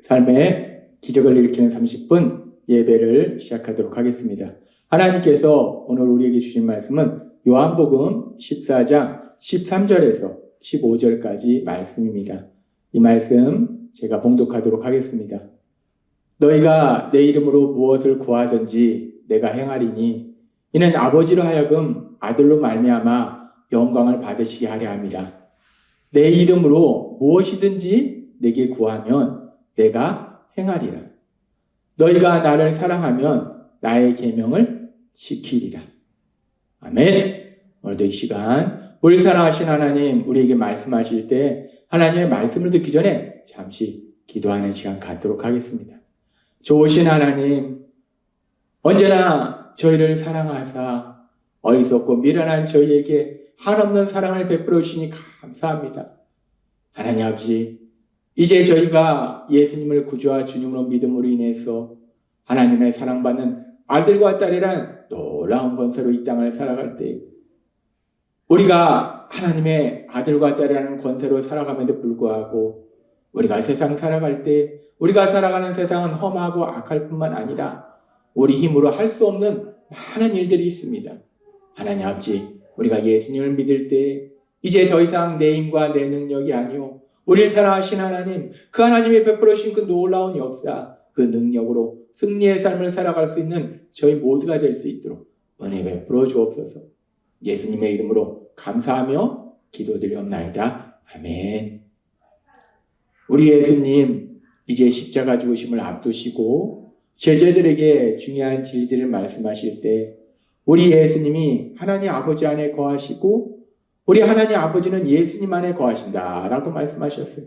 삶의 기적을 일으키는 30분 예배를 시작하도록 하겠습니다. 하나님께서 오늘 우리에게 주신 말씀은 요한복음 14장 13절에서 15절까지 말씀입니다. 이 말씀 제가 봉독하도록 하겠습니다. 너희가 내 이름으로 무엇을 구하든지 내가 행하리니 이는 아버지로 하여금 아들로 말미암아 영광을 받으시게 하려 함이라. 내 이름으로 무엇이든지 내게 구하면 내가 행하리라. 너희가 나를 사랑하면 나의 계명을 지키리라. 아멘. 오늘도 이 시간 우리 사랑하신 하나님 우리에게 말씀하실 때 하나님의 말씀을 듣기 전에 잠시 기도하는 시간 갖도록 하겠습니다. 좋으신 하나님, 언제나 저희를 사랑하사 어리석고 미련한 저희에게 한없는 사랑을 베풀어 주시니 감사합니다. 하나님 아버지, 이제 저희가 예수님을 구주와 주님으로 믿음으로 인해서 하나님의 사랑받는 아들과 딸이란 놀라운 권세로 이 땅을 살아갈 때 우리가 하나님의 아들과 딸이라는 권세로 살아감에도 불구하고 우리가 세상 살아갈 때 우리가 살아가는 세상은 험하고 악할 뿐만 아니라 우리 힘으로 할 수 없는 많은 일들이 있습니다. 하나님 아버지, 우리가 예수님을 믿을 때 이제 더 이상 내 힘과 내 능력이 아니오 우리를 사랑하신 하나님, 그 하나님이 베풀어 주신 그 놀라운 역사, 그 능력으로 승리의 삶을 살아갈 수 있는 저희 모두가 될 수 있도록 은혜 베풀어 주옵소서. 예수님의 이름으로 감사하며 기도드리옵나이다. 아멘. 우리 예수님 이제 십자가 죽으심을 앞두시고 제자들에게 중요한 진리들을 말씀하실 때 우리 예수님이 하나님 아버지 안에 거하시고 우리 하나님 아버지는 예수님 안에 거하신다라고 말씀하셨어요.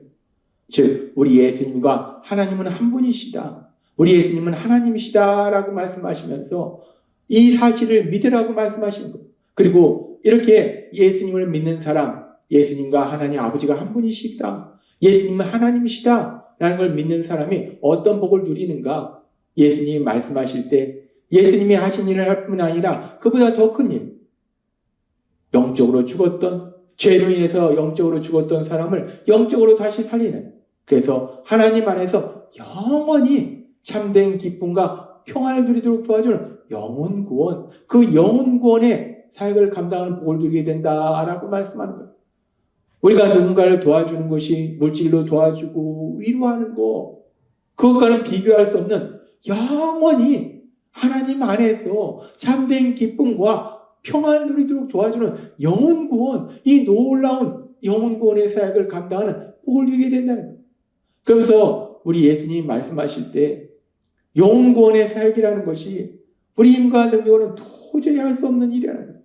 즉 우리 예수님과 하나님은 한 분이시다. 우리 예수님은 하나님이시다라고 말씀하시면서 이 사실을 믿으라고 말씀하신 거예요. 그리고 이렇게 예수님을 믿는 사람, 예수님과 하나님 아버지가 한 분이시다. 예수님은 하나님이시다. 라는 걸 믿는 사람이 어떤 복을 누리는가? 예수님이 말씀하실 때 예수님이 하신 일을 할 뿐 아니라 그보다 더 큰 일, 영적으로 죽었던, 죄로 인해서 영적으로 죽었던 사람을 영적으로 다시 살리는, 그래서 하나님 안에서 영원히 참된 기쁨과 평안을 누리도록 도와주는 영혼 구원, 그 영혼 구원의 사역을 감당하는 복을 누리게 된다라고 말씀하는 거예요. 우리가 누군가를 도와주는 것이 물질로 도와주고 위로하는 거, 그것과는 비교할 수 없는 영원히 하나님 안에서 참된 기쁨과 평안을 누리도록 도와주는 영혼 구원, 이 놀라운 영혼 구원의 사역을 감당하는 복을 누리게 된다는 거예요. 그래서 우리 예수님이 말씀하실 때 영혼 구원의 사역이라는 것이 우리 힘과 능력으로는 도저히 할 수 없는 일이라는 거예요.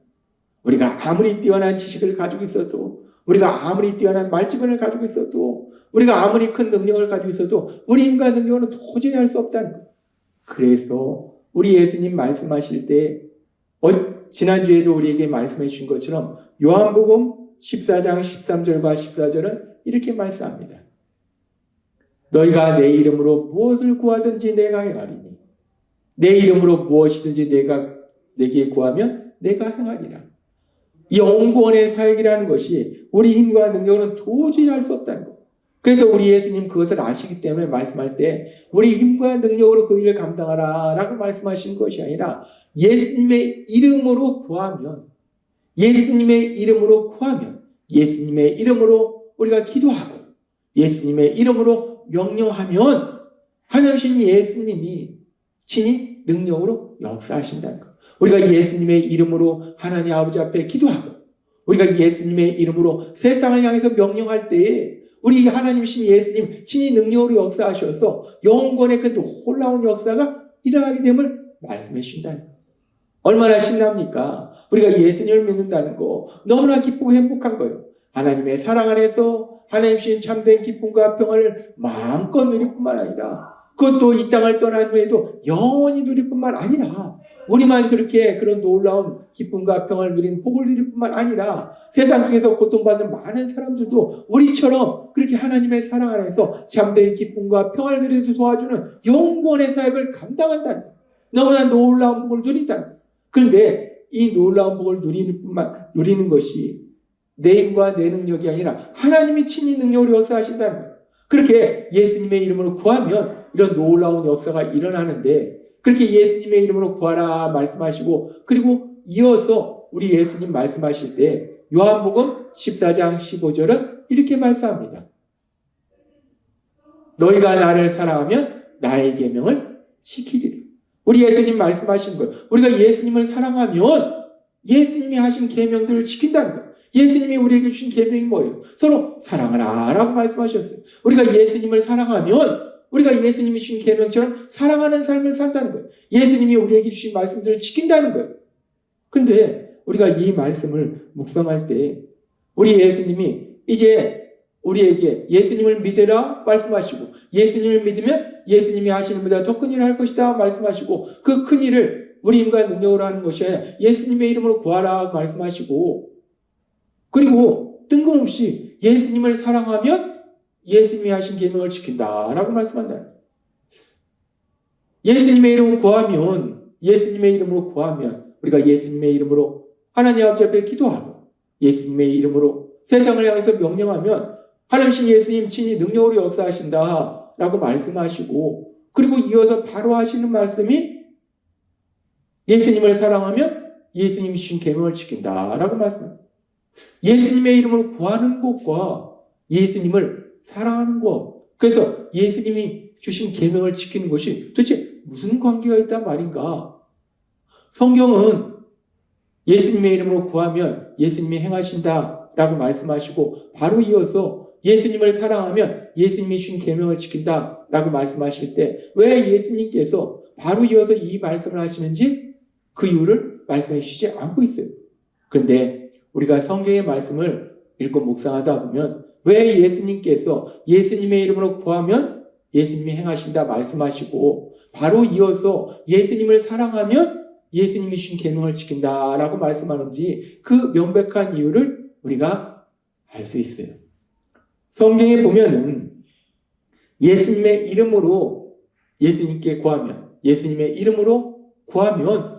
우리가 아무리 뛰어난 지식을 가지고 있어도, 우리가 아무리 뛰어난 말주변을 가지고 있어도, 우리가 아무리 큰 능력을 가지고 있어도 우리 힘과 능력으로는 도저히 할 수 없다는 거예요. 그래서 우리 예수님 말씀하실 때 지난주에도 우리에게 말씀해 주신 것처럼 요한복음 14장 13절과 14절은 이렇게 말씀합니다. 너희가 내 이름으로 무엇을 구하든지 내가 행하리니 내 이름으로 무엇이든지 내게 구하면 내가 행하리라. 이 영구원의 사역이라는 것이 우리 힘과 능력으로는 도저히 할 수 없다는 것. 그래서 우리 예수님 그것을 아시기 때문에 말씀할 때 우리 힘과 능력으로 그 일을 감당하라 라고 말씀하신 것이 아니라 예수님의 이름으로 구하면, 예수님의 이름으로 구하면, 예수님의 이름으로 우리가 기도하고 예수님의 이름으로 명령하면 하나님 예수님이 친히 능력으로 역사하신다는 것. 우리가 예수님의 이름으로 하나님 아버지 앞에 기도하고 우리가 예수님의 이름으로 세상을 향해서 명령할 때에 우리 하나님이신 예수님 친히 능력으로 역사하셔서 영원권의 그 놀라운 역사가 일어나게 됨을 말씀해 주신다는 것. 얼마나 신납니까? 우리가 예수님을 믿는다는 거 너무나 기쁘고 행복한 거예요. 하나님의 사랑 안에서 하나님 주신 참된 기쁨과 평안을 마음껏 누릴 뿐만 아니라 그것도 이 땅을 떠난 후에도 영원히 누릴 뿐만 아니라 우리만 그렇게 그런 놀라운 기쁨과 평안을 누리는 복을 누릴 뿐만 아니라 세상 속에서 고통받는 많은 사람들도 우리처럼 그렇게 하나님의 사랑 안에서 참된 기쁨과 평안을 누리도 도와주는 영원의 사역을 감당한다는 거예요. 너무나 놀라운 복을 누린다는 거예요. 그런데 이 놀라운 복을 누리는 것이 내 힘과 내 능력이 아니라 하나님이 친히 능력으로 역사하신다는 거예요. 그렇게 예수님의 이름으로 구하면 이런 놀라운 역사가 일어나는데, 그렇게 예수님의 이름으로 구하라 말씀하시고, 그리고 이어서 우리 예수님 말씀하실 때 요한복음 14장 15절은 이렇게 말씀합니다. 너희가 나를 사랑하면 나의 계명을 지키리라. 우리 예수님 말씀하신 거예요. 우리가 예수님을 사랑하면 예수님이 하신 계명들을 지킨다는 거예요. 예수님이 우리에게 주신 계명이 뭐예요? 서로 사랑하라 라고 말씀하셨어요. 우리가 예수님을 사랑하면 우리가 예수님이 주신 계명처럼 사랑하는 삶을 산다는 거예요. 예수님이 우리에게 주신 말씀들을 지킨다는 거예요. 근데 우리가 이 말씀을 묵상할 때 우리 예수님이 이제 우리에게 예수님을 믿으라 말씀하시고, 예수님을 믿으면 예수님이 하시는 것보다 더 큰 일을 할 것이다 말씀하시고, 그 큰 일을 우리 힘과 능력으로 하는 것이 아니라 예수님의 이름으로 구하라 말씀하시고, 그리고 뜬금없이 예수님을 사랑하면 예수님이 하신 계명을 지킨다라고 말씀한다. 예수님의 이름으로 구하면 우리가 예수님의 이름으로 하나님 아버지 앞에 기도하고, 예수님의 이름으로 세상을 향해서 명령하면 하나님 예수님 친히 능력으로 역사하신다 라고 말씀하시고, 그리고 이어서 바로 하시는 말씀이 예수님을 사랑하면 예수님이 주신 계명을 지킨다 라고 말씀합니다. 예수님의 이름으로 구하는 것과 예수님을 사랑하는 것, 그래서 예수님이 주신 계명을 지키는 것이 도대체 무슨 관계가 있단 말인가? 성경은 예수님의 이름으로 구하면 예수님이 행하신다 라고 말씀하시고, 바로 이어서 예수님을 사랑하면 예수님이 주신 계명을 지킨다 라고 말씀하실 때 왜 예수님께서 바로 이어서 이 말씀을 하시는지 그 이유를 말씀해 주시지 않고 있어요. 그런데 우리가 성경의 말씀을 읽고 묵상하다 보면 왜 예수님께서 예수님의 이름으로 구하면 예수님이 행하신다 말씀하시고, 바로 이어서 예수님을 사랑하면 예수님이 주신 계명을 지킨다라고 말씀하는지 그 명백한 이유를 우리가 알 수 있어요. 성경에 보면은 예수님의 이름으로 예수님께 구하면, 예수님의 이름으로 구하면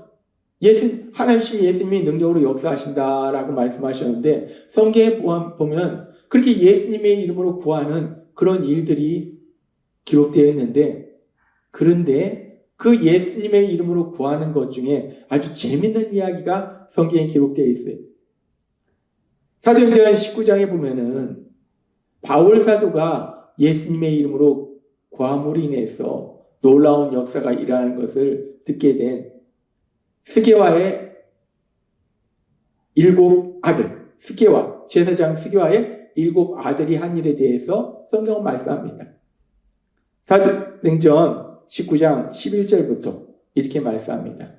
하나님 예수님이 능력으로 역사하신다라고 말씀하셨는데, 성경에 보면 그렇게 예수님의 이름으로 구하는 그런 일들이 기록되어 있는데, 그런데 그 예수님의 이름으로 구하는 것 중에 아주 재밌는 이야기가 성경에 기록되어 있어요. 사도행전 19장에 보면은 바울 사도가 예수님의 이름으로 구함으로 인해서 놀라운 역사가 일어나는 것을 듣게 된 스게와의 7 아들, 제사장 스게와의 7 아들이 한 일에 대해서 성경은 말씀합니다. 사도행전 19장 11절부터 이렇게 말씀합니다.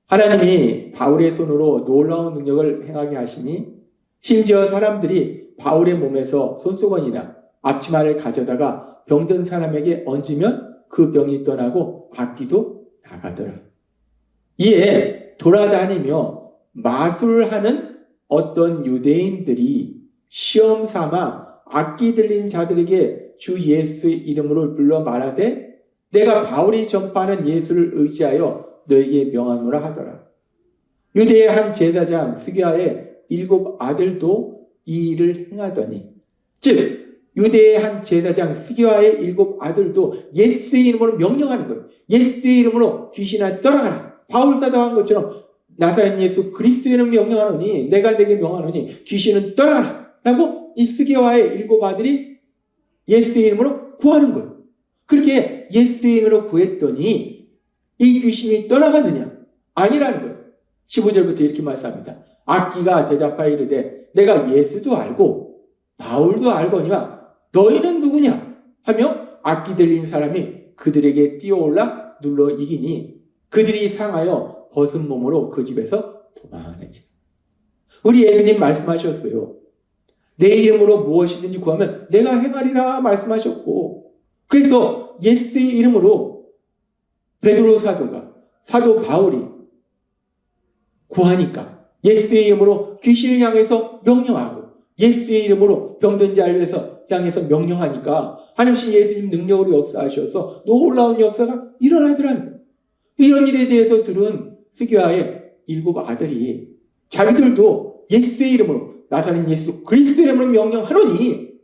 하나님이 바울의 손으로 놀라운 능력을 행하게 하시니 심지어 사람들이 바울의 몸에서 손수건이나 앞치마를 가져다가 병든 사람에게 얹으면 그 병이 떠나고 악기도 나가더라. 이에 돌아다니며 마술하는 어떤 유대인들이 시험 삼아 악기 들린 자들에게 주 예수의 이름으로 불러 말하되 내가 바울이 전파하는 예수를 의지하여 너에게 명하노라 하더라. 유대의 한 제사장 스게와의 7 아들도 이 일을 행하더니, 즉 유대의 한 제사장 스게와의 7 아들도 예수의 이름으로 명령하는 거예요. 예수의 이름으로 귀신아 떠나가라. 바울 사도가 한 것처럼 나사렛 예수 그리스도의 이름으로 명령하노니, 내가 내게 명하노니 귀신은 떠나가라 라고 이 스게와의 7 아들이 예수의 이름으로 구하는 거예요. 그렇게 예수의 이름으로 구했더니 이 귀신이 떠나가느냐? 아니라는 거예요. 15절부터 이렇게 말씀합니다. 악기가 대답하여 이르되 내가 예수도 알고 바울도 알거니와 너희는 누구냐? 하며 악기 들린 사람이 그들에게 뛰어올라 눌러 이기니 그들이 상하여 벗은 몸으로 그 집에서 도망하지. 우리 예수님 말씀하셨어요. 내 이름으로 무엇이든지 구하면 내가 행하리라 말씀하셨고, 그래서 예수의 이름으로 베드로 사도 바울이 구하니까 예수의 이름으로 귀신을 향해서 명령하고 예수의 이름으로 병든 자를 향해서 명령하니까 하나님 예수님 능력으로 역사하셔서 놀라운 역사가 일어나더라는 거예요. 이런 일에 대해서 들은 스게와의 7 아들이 자기들도 예수의 이름으로 나사렛 예수 그리스도의 이름으로 명령하노니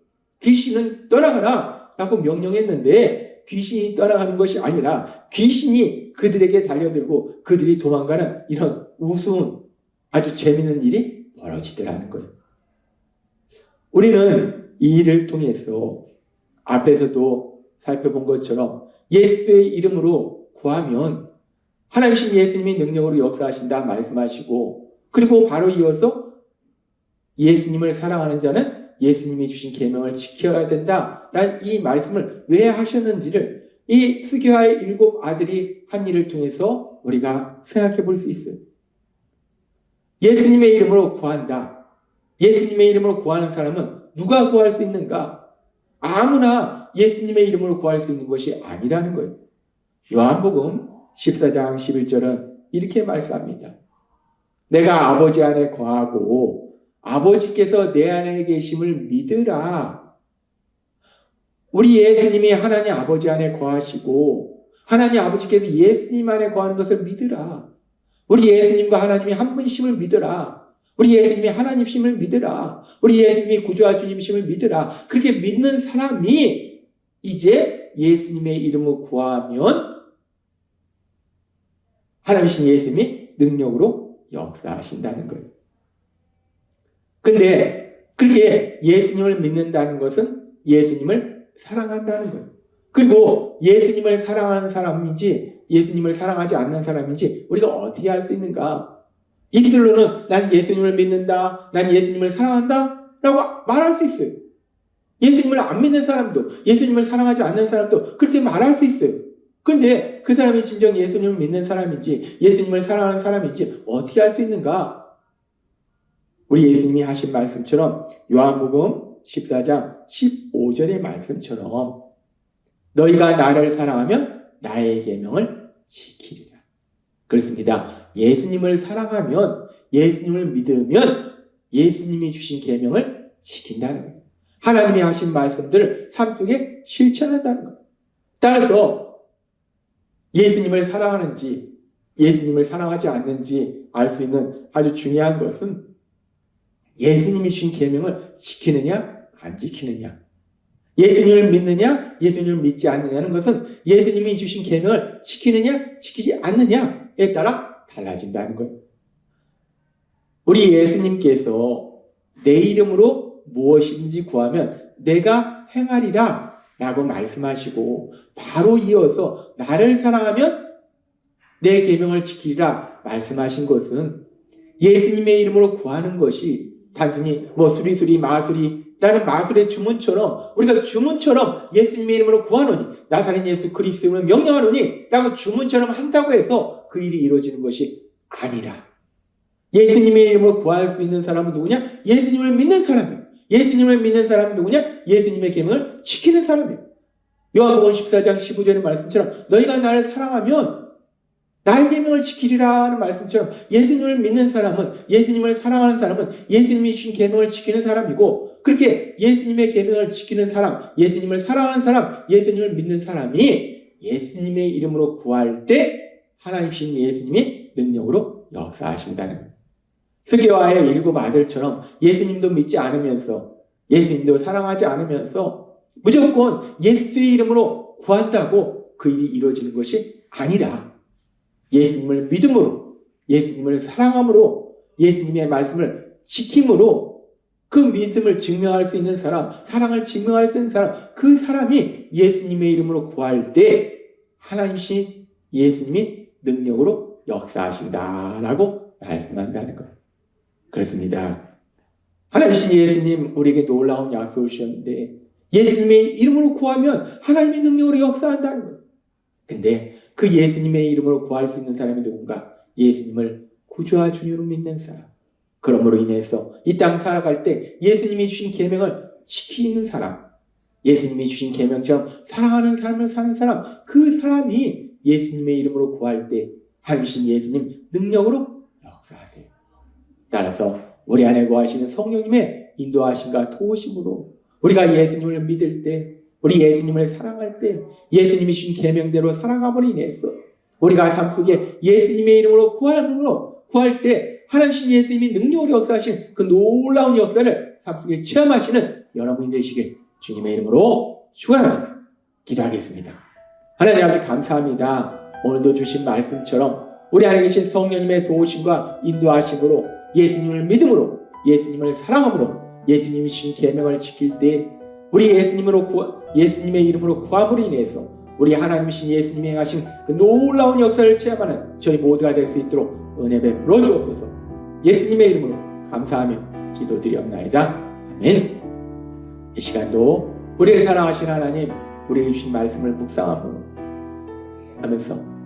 귀신은 떠나가라 라고 명령했는데 귀신이 떠나가는 것이 아니라 귀신이 그들에게 달려들고 그들이 도망가는 이런 우스운 아주 재미있는 일이 벌어지더라는 거예요. 우리는 이 일을 통해서 앞에서도 살펴본 것처럼 예수의 이름으로 구하면 하나님이신 예수님이 능력으로 역사하신다 말씀하시고, 그리고 바로 이어서 예수님을 사랑하는 자는 예수님이 주신 계명을 지켜야 된다라는 이 말씀을 왜 하셨는지를 이 스게와의 7 아들이 한 일을 통해서 우리가 생각해 볼 수 있어요. 예수님의 이름으로 구한다. 예수님의 이름으로 구하는 사람은 누가 구할 수 있는가? 아무나 예수님의 이름으로 구할 수 있는 것이 아니라는 거예요. 요한복음 14장 11절은 이렇게 말씀합니다. 내가 아버지 안에 거하고 아버지께서 내 안에 계심을 믿으라. 우리 예수님이 하나님 아버지 안에 거하시고 하나님 아버지께서 예수님 안에 거하는 것을 믿으라. 우리 예수님과 하나님이 한 분이심을 믿으라. 우리 예수님이 하나님이심을 믿으라. 우리 예수님이 구주와 주님이심을 믿으라. 그렇게 믿는 사람이 이제 예수님의 이름을 구하면 하나님이신 예수님이 능력으로 역사하신다는 거예요. 그런데 그렇게 예수님을 믿는다는 것은 예수님을 사랑한다는 거예요. 그리고 예수님을 사랑하는 사람인지 예수님을 사랑하지 않는 사람인지 우리가 어떻게 알 수 있는가? 입술로는 난 예수님을 믿는다, 난 예수님을 사랑한다 라고 말할 수 있어요. 예수님을 안 믿는 사람도, 예수님을 사랑하지 않는 사람도 그렇게 말할 수 있어요. 그런데 그 사람이 진정 예수님을 믿는 사람인지 예수님을 사랑하는 사람인지 어떻게 알 수 있는가? 우리 예수님이 하신 말씀처럼 요한복음 14장 15절의 말씀처럼 너희가 나를 사랑하면 나의 계명을 지키리라. 그렇습니다. 예수님을 사랑하면, 예수님을 믿으면 예수님이 주신 계명을 지킨다는 거예요. 하나님이 하신 말씀들을 삶 속에 실천한다는 거예요. 따라서 예수님을 사랑하는지 예수님을 사랑하지 않는지 알 수 있는 아주 중요한 것은 예수님이 주신 계명을 지키느냐 안 지키느냐, 예수님을 믿느냐 예수님을 믿지 않느냐는 것은 예수님이 주신 계명을 지키느냐 지키지 않느냐에 따라 달라진다는 거예요. 우리 예수님께서 내 이름으로 무엇이든지 구하면 내가 행하리라 라고 말씀하시고 바로 이어서 나를 사랑하면 내 계명을 지키리라 말씀하신 것은 예수님의 이름으로 구하는 것이 단순히 수리수리 마수리라는 마술의 주문처럼 우리가 주문처럼 예수님의 이름으로 구하노니 나사렛 예수 그리스도를 명령하노니 라고 주문처럼 한다고 해서 그 일이 이루어지는 것이 아니라 예수님의 이름으로 구할 수 있는 사람은 누구냐? 예수님을 믿는 사람이에요. 예수님을 믿는 사람은 누구냐? 예수님의 계명을 지키는 사람이에요. 요한복음 14장 15절의 말씀처럼 너희가 나를 사랑하면 나의 계명을 지키리라는 말씀처럼 예수님을 믿는 사람은, 예수님을 사랑하는 사람은 예수님이 주신 계명을 지키는 사람이고, 그렇게 예수님의 계명을 지키는 사람, 예수님을 사랑하는 사람, 예수님을 믿는 사람이 예수님의 이름으로 구할 때 하나님이신 예수님이 능력으로 역사하신다는 거예요. 스게와의 7 아들처럼 예수님도 믿지 않으면서 예수님도 사랑하지 않으면서 무조건 예수의 이름으로 구한다고 그 일이 이루어지는 것이 아니라 예수님을 믿음으로, 예수님을 사랑함으로, 예수님의 말씀을 지킴으로 그 믿음을 증명할 수 있는 사람, 사랑을 증명할 수 있는 사람, 그 사람이 예수님의 이름으로 구할 때 하나님이신 예수님이 능력으로 역사하신다라고 말씀한다는 거예요. 그렇습니다. 하나님이신 예수님 우리에게 놀라운 약속을 주셨는데 예수님의 이름으로 구하면 하나님의 능력으로 역사한다는 거예요. 근데 그 예수님의 이름으로 구할 수 있는 사람이 누군가? 예수님을 구주와 주님으로 믿는 사람. 그러므로 인해서 이 땅 살아갈 때 예수님이 주신 계명을 지키는 사람, 예수님이 주신 계명처럼 사랑하는 삶을 사는 사람, 그 사람이 예수님의 이름으로 구할 때 하나님이신 예수님 능력으로 역사하세요. 따라서 우리 안에 거하시는 성령님의 인도하심과 도우심으로 우리가 예수님을 믿을 때, 우리 예수님을 사랑할 때 예수님이 주신 계명대로 살아감으로 인해서 우리가 삶 속에 예수님의 이름으로 구할 때 하나님이신 예수님이 능력으로 역사하신 그 놀라운 역사를 삶 속에 체험하시는 여러분이 되시길 주님의 이름으로 축원합니다. 기도하겠습니다. 하나님 아버지 감사합니다. 오늘도 주신 말씀처럼 우리 안에 계신 성령님의 도우심과 인도하심으로 예수님을 믿음으로 예수님을 사랑함으로 예수님이 주신 계명을 지킬 때 우리 예수님의 이름으로 구함으로 인해서 우리 하나님이신 예수님이 행하신 그 놀라운 역사를 체험하는 저희 모두가 될 수 있도록 은혜 베풀어 주옵소서. 예수님의 이름으로 감사하며 기도드리옵나이다. 아멘. 이 시간도 우리를 사랑하신 하나님, 우리에게 주신 말씀을 묵상하면서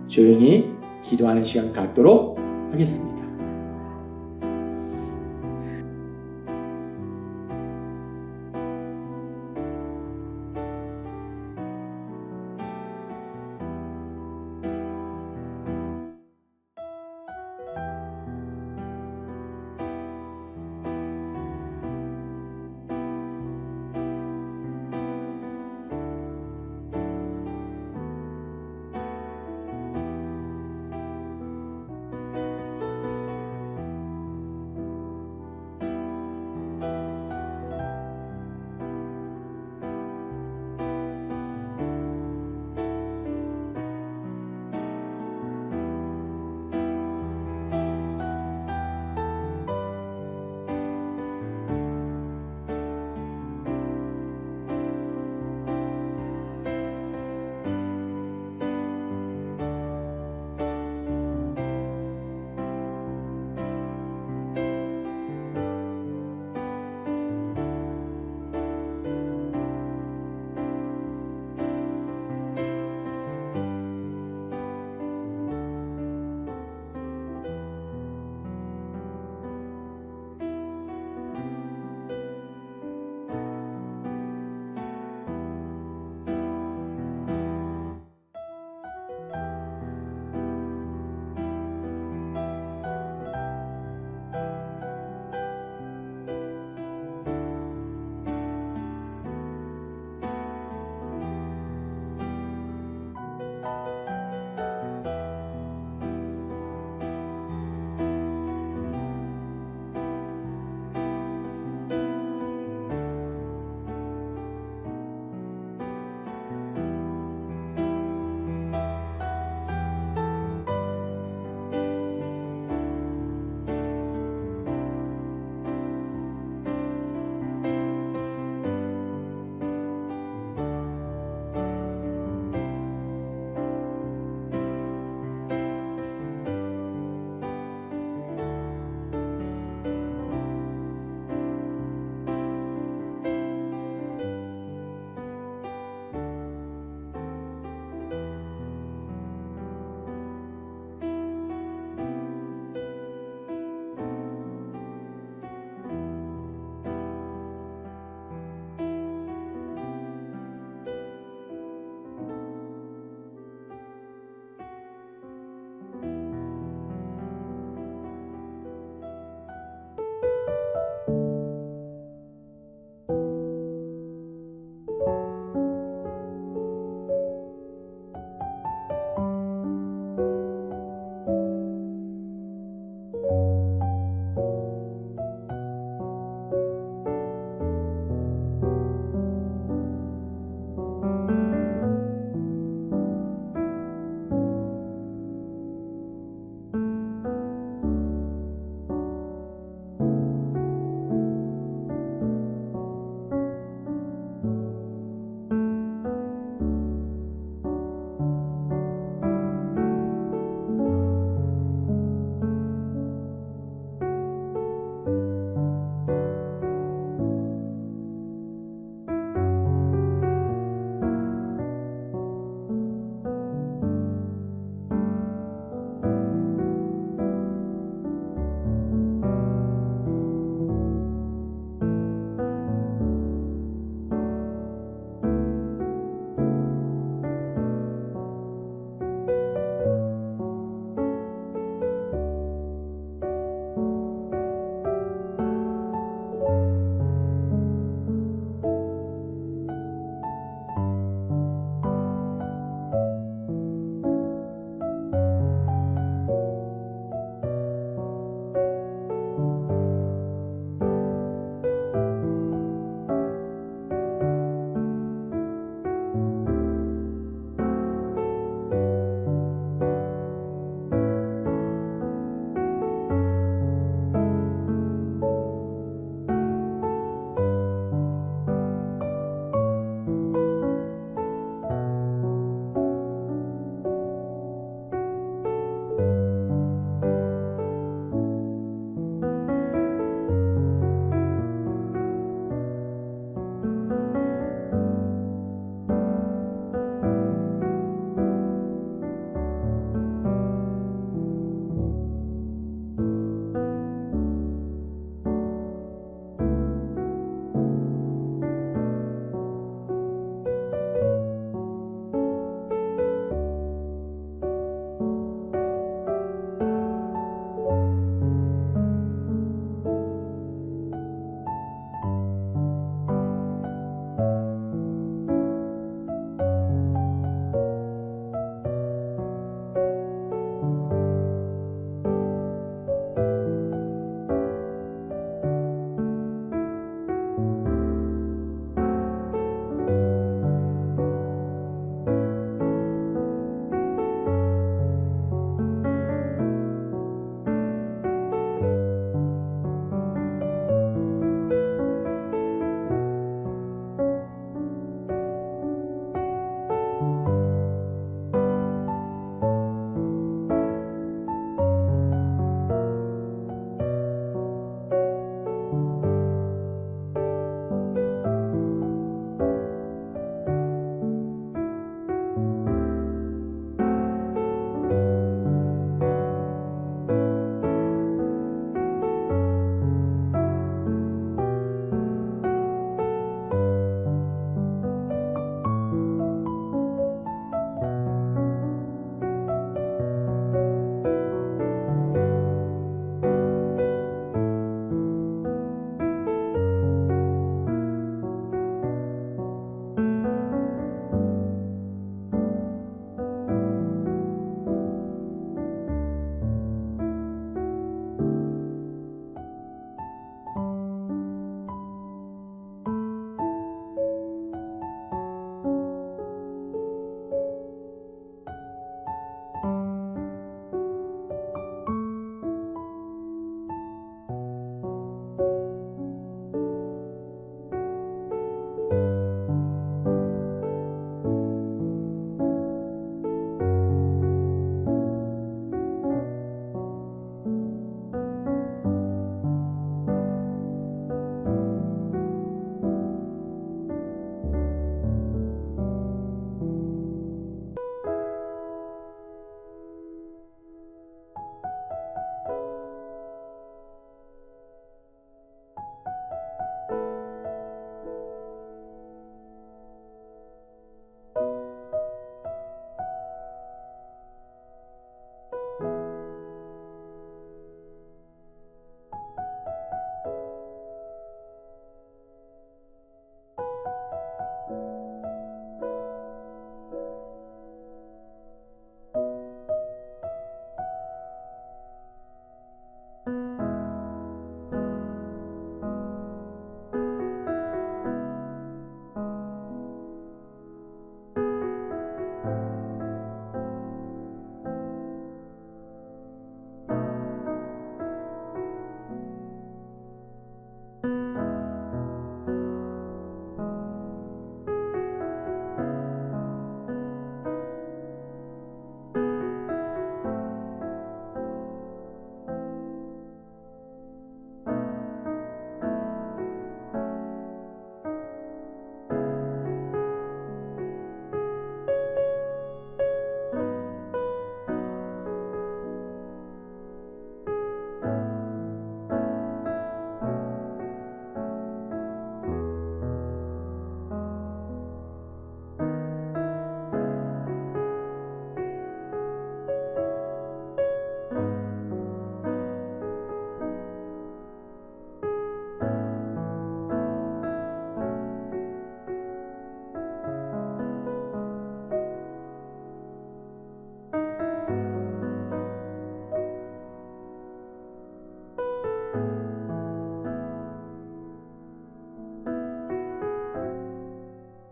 조용히 기도하는 시간 갖도록 하겠습니다.